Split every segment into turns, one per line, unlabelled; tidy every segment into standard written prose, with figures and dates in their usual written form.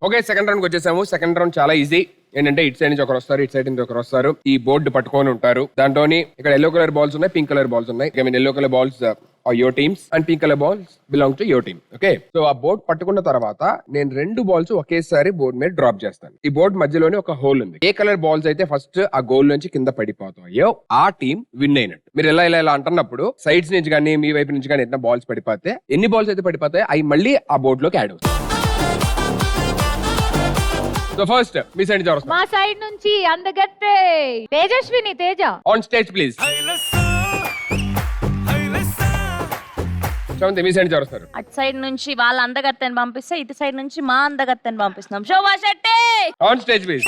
Okay, second round వచ్చేసాము. Second round చాలా easy. ఏంటంటే ఇటు సైడ్ నుంచి ఒకరు వస్తారు, ఇటు సైడ్ నుంచి ఒకరు వస్తారు. ఈ బోర్డు పట్టుకొని ఉంటారు. దాంట్లోని ఇక్కడ ఎల్లో కలర్ బాల్స్ ఉన్నాయి, పింక్ కలర్ బాల్స్ ఉన్నాయి. I mean yellow colour balls are your teams and pink colour balls belong to your team. Okay, so ఆ బోర్డ్ పట్టుకున్న తర్వాత నేను 2 బాల్స్ ఒకేసారి బోర్డు మీద డ్రాప్ చేస్తాను. ఈ బోర్డు మధ్యలోనే ఒక హోల్ ఉంది. ఏ కలర్ బాల్స్ అయితే ఫస్ట్ ఆ గోల్ నుంచి కింద పడిపోతాయో ఆ టీం విన్ అయినట్టు. మీరు ఇలా అంటున్నప్పుడు సైడ్స్ నుంచి కానీ మీ వైపు నుంచి కానీ ఎన్ని బాల్స్ పడిపోతే, ఎన్ని బాల్స్ అయితే పడిపోతాయి అవి మళ్ళీ ఆ బోర్డు లోకి యాడ్ అవుతాయి. సో ఫస్ట్ మీ సైడ్ నుంచి ఎవరు?
మా సైడ్ నుంచి అందగత్తే Tejaswini. Teja
on stage please. మీ సైడ్ నుంచి వస్తారు?
అటు సైడ్ నుంచి వాళ్ళ అందగత్తెని పంపిస్తే ఇటు సైడ్ నుంచి మా అందగత్తెని పంపిస్తున్నాం. శోభా శెట్టి
ఆన్ స్టేజ్ ప్లీజ్.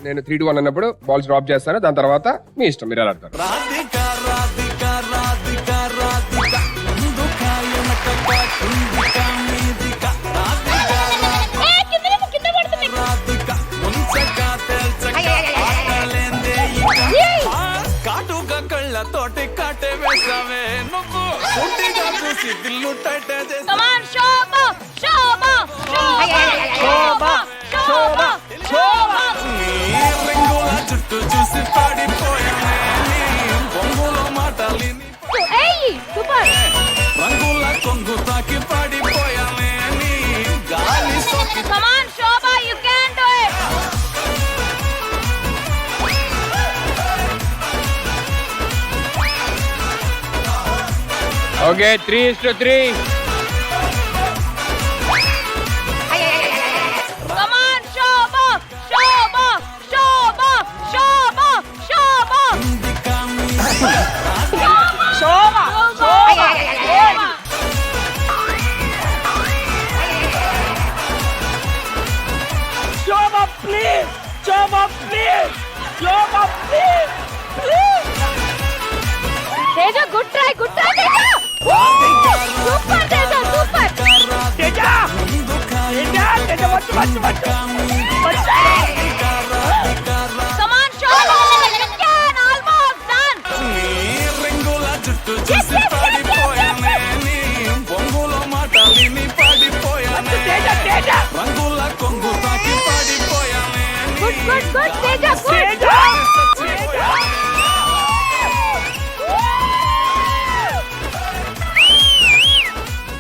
నేను 3, 2, 1 అన్నప్పుడు బాల్స్ డ్రాప్ చేస్తాను. దాని తర్వాత మీ ఇష్టం, మీరు ఎలా ఆడతారు.
తోటి కాటే వేసావే నువ్వు చూసి దిల్లు టైట్ రింగుల చుట్టూ చూసి పాడిపోయానే బొంగుల మాటలి రంగుల కొంగు తాకి పాడిపోయానే గాలి సోకి.
Okay, 3:3.
Teja good try, good try Teja. Super Teja, super Teja. Teja వచ్చి. Come on, Shobha. You can, almost done.
రింగుల చుట్టూ చూసి పాడిపోయానే బొంగుల మాటలిని పాడిపోయానే రంగుల కొంగు తాకి పాడిపోయానే.
Good good good Teja, good.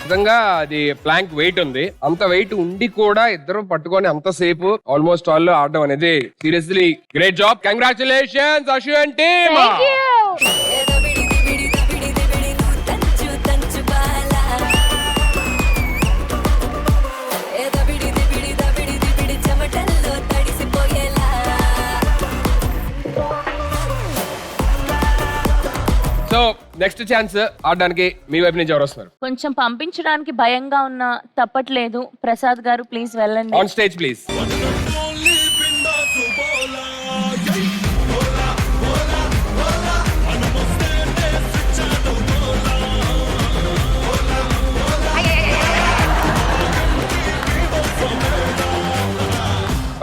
నిజంగా అది ప్లాంక్ వెయిట్ ఉంది. అంత వెయిట్ ఉండి కూడా ఇద్దరు పట్టుకొని అంతసేపు ఆల్మోస్ట్ ఆల్ ఆడడం అనేది seriously great job. Congratulations Ashu and team.
Thank you.
So next chance ఆడడానికి మీ వైపు నుంచి ఎవరు వస్తున్నారు?
కొంచెం పంపించడానికి భయంగా ఉన్నా తప్పట్లేదు. ప్రసాద్ గారు ప్లీజ్ వెళ్ళండి.
On stage please.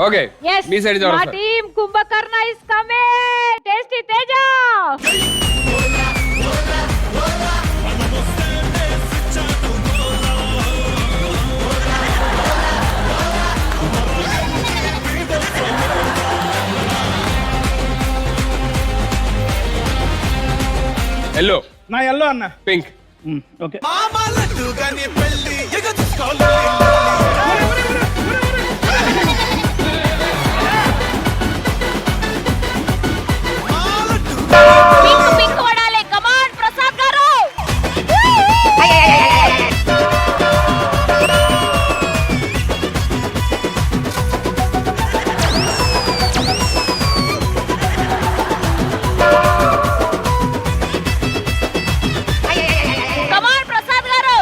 Okay,
Yes,
me side నుంచి ఎవరు
మా
వస్తున్నారు?
Team Kumbhakarna is coming. Tasty Teja.
Yellow.
నా ఎల్లో అన్న.
పింక్.
ఓకే.
పింక్ పడాలి. Come on, ప్రసాద్ గారు. Come on, ప్రసాద్ గారు.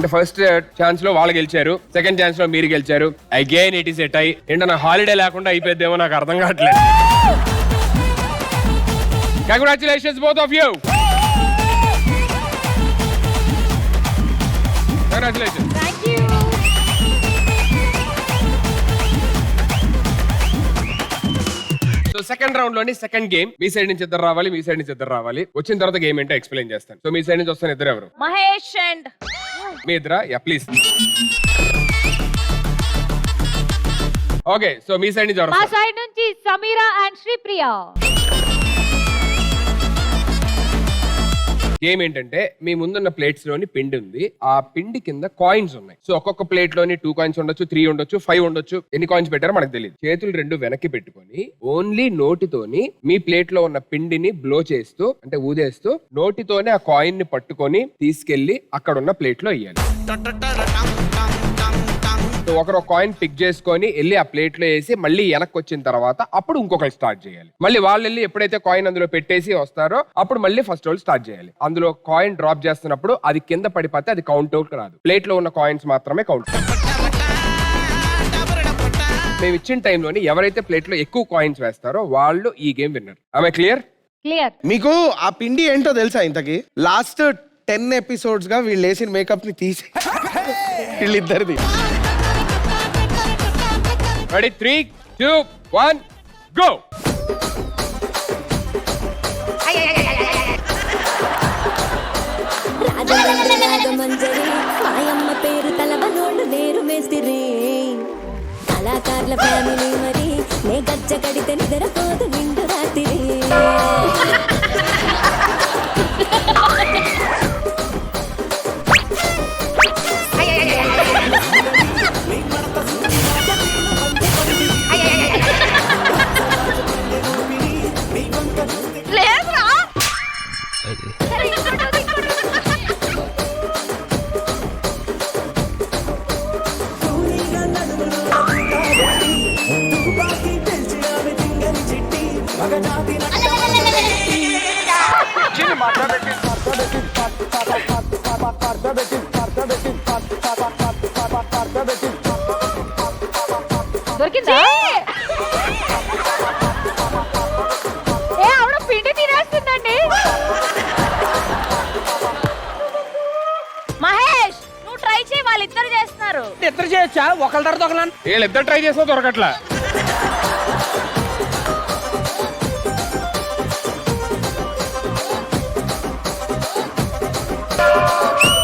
అంటే ఫస్ట్ ఛాన్స్ లో వాళ్ళు గెలిచారు, సెకండ్ ఛాన్స్ లో మీరు గెలిచారు. అగైన్ ఇట్ ఈస్ ఎ టై. ఏంటన్నా హాలిడే లేకుండా అయిపోద్దేమో నాకు అర్థం కావట్లేదు. Congratulations both of you. Congratulations.
Thank you.
So second round లోని సెకండ్ గేమ్, మీ సైడ్ నుంచి ఇద్దరు రావాలి, మీ సైడ్ నుంచి ఇద్దరు రావాలి. వచ్చిన తర్వాత గేమ్ ఏంటో ఎక్స్ప్లెయిన్ చేస్తాను. సో మీ సైడ్ నుంచి వస్తాను ఇద్దరు ఎవరు?
మహేష్ అండ్
మీ ఇద్దరా? Yeah please. Okay, so me side నుంచి ఎవరు
మా
వస్తారు?
సైడ్ నుంచి సమీరా అండ్ శ్రీప్రియ.
గేమ్ ఏంటంటే మీ ముందున్న ప్లేట్స్ లోని పిండి ఉంది, ఆ పిండి కింద కాయిన్స్ ఉన్నాయి. సో ఒక్కొక్క ప్లేట్ లోని 2 కాయిన్స్ ఉండొచ్చు, 3 ఉండొచ్చు, 5 ఉండొచ్చు. ఎన్ని కాయిన్స్ పెట్టారో మనకు తెలియదు. చేతులు 2 వెనక్కి పెట్టుకొని ఓన్లీ నోటితోని మీ ప్లేట్ లో ఉన్న పిండిని బ్లో చేస్తూ, అంటే ఊదేస్తూ, నోటితోనే ఆ కాయిన్ ని పట్టుకొని తీసుకెళ్లి అక్కడ ఉన్న ప్లేట్ లో వేయాలి. సో ఒకరు కాయిన్ పిక్ చేసుకొని వెళ్ళి ఆ ప్లేట్ లో వేసి మళ్ళీ వెనక్కి వచ్చిన తర్వాత అప్పుడు ఇంకొకరు స్టార్ట్ చేయాలి. మళ్ళీ వాళ్ళు వెళ్ళి ఎప్పుడైతే కాయిన్ అందులో పెట్టేసి వస్తారో అప్పుడు మళ్ళీ ఫస్ట్ వాళ్ళు స్టార్ట్ చేయాలి. అందులో కాయిన్ డ్రాప్ చేస్తున్నప్పుడు అది కింద పడిపోతే అది కౌంట్ అవుట్ రాదు. ప్లేట్ లో ఉన్న కాయిన్స్ మాత్రమే కౌంట్. మేము ఇచ్చిన టైంలోని ఎవరైతే ప్లేట్ లో ఎక్కువ కాయిన్స్ వేస్తారో వాళ్ళు ఈ గేమ్ విన్నర్. ఆమె క్లియర్?
క్లియర్.
మీకు ఆ పిండి ఏంటో తెలుసా? ఇంతకి లాస్ట్ 10 ఎపిసోడ్స్ గా వీళ్ళు వేసిన మేకప్ ని తీసి వీళ్ళిద్దరిది.
రెడీ? 3, 2, 1 గో.
రాజమంజరి మాయమ్మ పేరు తలవనోళ్ళు నేరు మేస్తిరి కళాకారుల ఫ్యామిలీ మరి నే గజ్జ కడితే నిద్రపోదు నిండు రాత్రి
లేదురా. దొరికిందా? ఏ ఆవిడ పిండి తినేస్తుందండి.
మహేష్ నువ్వు ట్రై చేయి, వాళ్ళిద్దరు చేస్తున్నారు.
ఇద్దరు చేయొచ్చా? ఒకళ్ళ తర్వాత ఒకళ్ళ
వీళ్ళిద్దరు ట్రై చేసినా దొరకట్లా.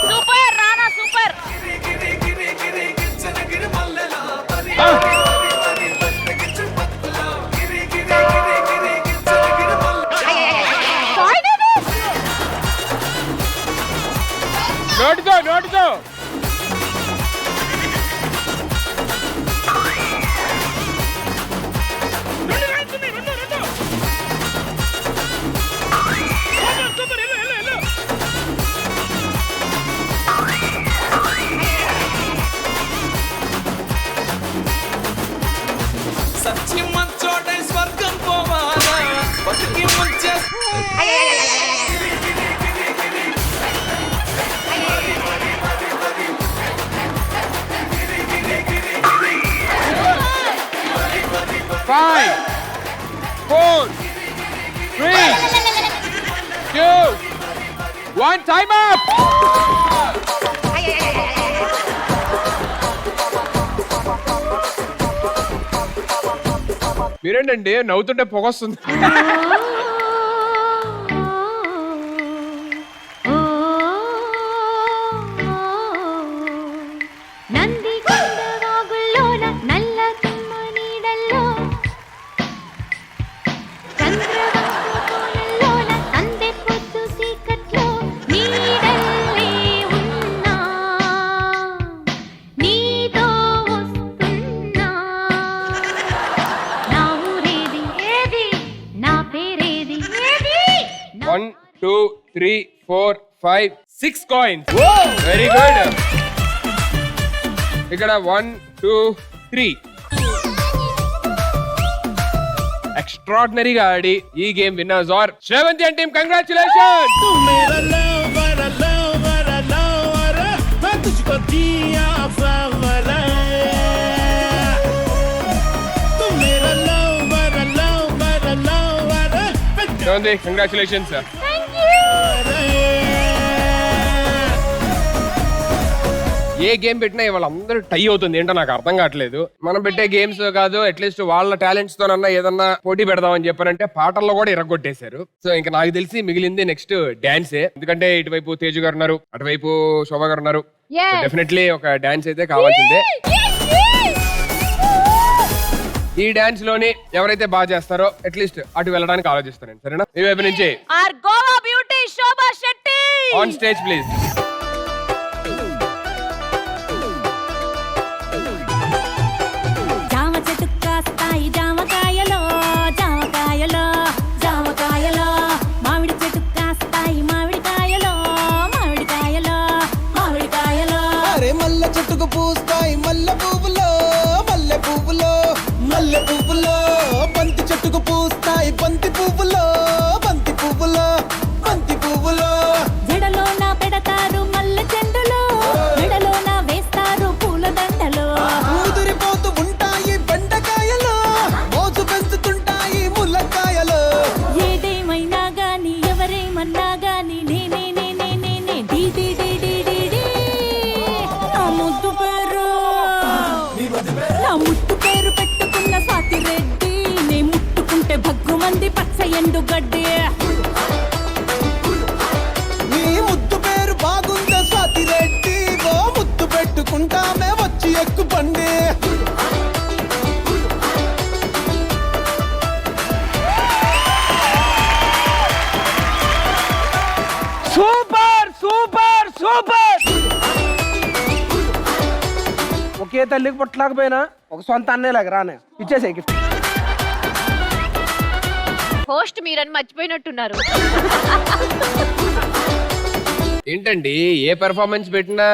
సూపర్ రానా, సూపర్.
నోటితో నోటితో.
సచ్చి మంచోటై స్వర్గం పోవాలా బతికి ముంచే
5, 4, 3, 2, 1 టైమ్ అప్. మీరేంటండి నవ్వుతుంటే పొగొస్తుంది?
నంది కొండవాగుల్లోన నల్ల తుమ్మ నీడల్లో చంద్రవంక కోణంలోన సందె పొద్దు సీకట్లో నీడల్లే ఉన్నా నీతో వస్తున్నా నా ఊరేది ఏది నా పేరేది ఏది
1, 2, 3, 4, 5, 6 కాయిన్స్. Very good. ఇక్కడ 1, 2, 3 ఎక్స్ట్రాడినరీగా ఆడి ఈ game winners are Sravanthi and team. Congratulations.
मेरा lover, lover, lover, मैं तुझको
सावरा तू मेरा lover, lover, lover
ఏమండి కంగ్రాచులేషన్స్. ఏ గేమ్ పెట్టినా ఇవాళ అందరూ టై అవుతుంది ఏంటో నాకు అర్థం కావట్లేదు. మనం పెట్టే గేమ్స్ కాదు, అట్లీస్ట్ వాళ్ళ టాలెంట్స్ తోనన్నా ఏదన్నా పోటీ పెడదామని చెప్పారంటే పాటల్లో కూడా ఇరగొట్టేశారు. సో ఇంకా నాకు తెలిసి మిగిలింది నెక్స్ట్ డాన్సే. ఎందుకంటే ఇటువైపు తేజు గారు ఉన్నారు, అటువైపు శోభా గారు ఉన్నారు. డెఫినెట్లీ ఒక డాన్స్ అయితే కావాల్సిందే. ఈ డాన్స్ లోని ఎవరైతే బాగా చేస్తారో అట్లీస్ట్ అటు వెళ్ళడానికి ఆలోచిస్తాను. సరేనా? ఈ వైపు నుంచి
are Goa beauty Shobha Shetty
on stage please.
జామ చెట్టు కాస్తాయి జామకాయలో జామకాయలో జామకాయలో మామిడి చెట్టు కాస్తాయి మామిడికాయలో మామిడికాయలో మామిడికాయలో
అరే మల్ల చెట్టుకు పూస్తాయి మల్లె పువ్వులో మల్లె పువ్వులో మల్లె పువ్వులో బంతి చెట్టుకు పూస్తాయి బంతి పువ్వులో బంతి పువ్వులో బంతి పువ్వులో
జడలో నా పెడతారు మల్లె చెండులో జడలో నా వేస్తారు పూల దండలో
ముదిరిపోతూ ఉంటాయి బెండకాయలు మోసు పెంచుతుంటాయి ముల్లకాయలు
ఏదేమైనా గాని ఎవరేమన్నా గాని నేనే నేనే నేనే డీ డీ డీ డీ డీ డీ నా ముద్దు పేరు నా ముద్దు పేరు పెట్టుకున్న స్వాతి రెడ్డి నే ముట్టుకుంటే భగ్గుమంది పచ్చ ఎండు గడ్డి
నీ ముద్దు పేరు బాగుందా స్వాతి రెడ్డి ఓ ముద్దు పెట్టుకుంటామే వచ్చి ఎక్కు పండి
సూపర్ సూపర్ సూపర్. ఒకే తల్లికి పుట్టలేకపోయినా ఒక సొంత అన్నయ్యలాగా రానే ఇచ్చేసే గిఫ్ట్.
హోస్ట్ మీరని మర్చిపోయినట్టున్నారు.
ఏంటండి ఏ పెర్ఫార్మెన్స్ పెట్టినా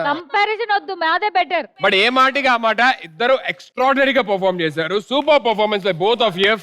కంపారిజన్ వద్దు, మాదే బెటర్.
బట్ ఏ మాటగా ఆ మాట ఇద్దరు ఎక్స్ట్రాడినరీగా పర్ఫార్మ్ చేశారు. Super performance by both of you.